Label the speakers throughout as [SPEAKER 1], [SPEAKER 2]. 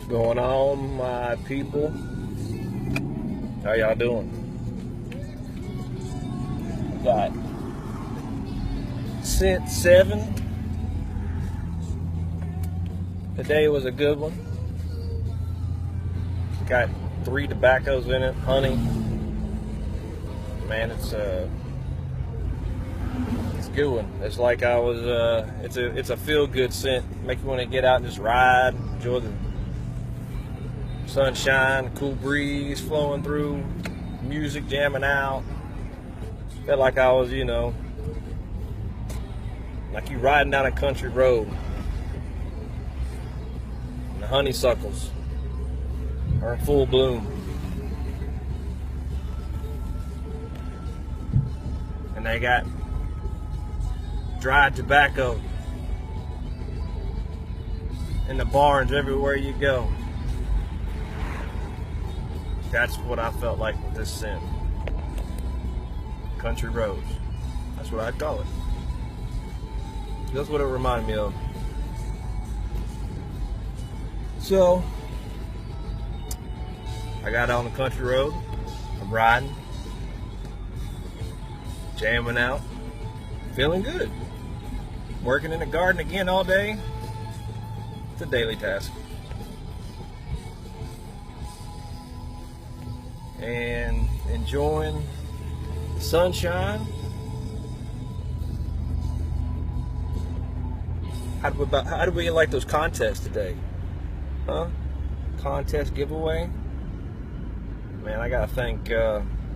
[SPEAKER 1] Going on, my people? How y'all doing? Got scent 7. Today was a good one. Got 3 tobaccos in it, honey. Man, it's a good one. It's like I was. It's a feel-good scent. Make you want to get out and just ride, enjoy the sunshine, cool breeze flowing through, music jamming out. Felt like I was, like you riding down a country road. And the honeysuckles are in full bloom. And they got dried tobacco in the barns everywhere you go. That's what I felt like with this scent. Country roads. That's what I'd call it. That's what it reminded me of. So, I got on the country road. I'm riding, jamming out, feeling good. Working in the garden again all day. It's a daily task. And enjoying the sunshine. How do we like those contests today? Huh? Contest giveaway? Man, I gotta thank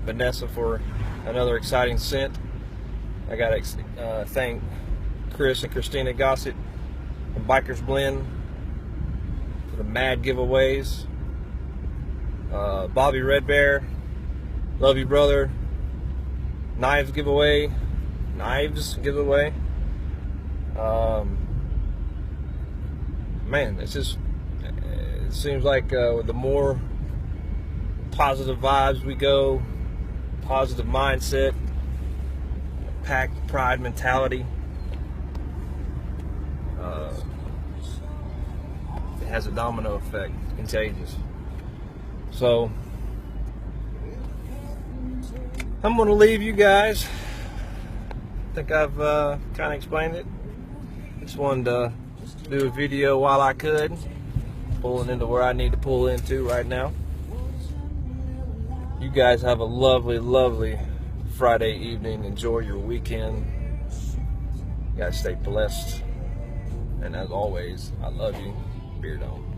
[SPEAKER 1] Vanessa for another exciting scent. I gotta thank Chris and Christina Gossett from Bikers Blend for the mad giveaways. Bobby Red Bear, love you, brother. Knives giveaway. Man, it seems like with the more positive vibes we go, positive mindset, pack pride mentality, it has a domino effect, contagious. So I'm going to leave you guys. I think I've kind of explained it. Just wanted to do a video while I could, pulling into where I need to pull into right now. You guys have a lovely, lovely Friday evening. Enjoy your weekend. You guys stay blessed. And as always, I love you. Beard on.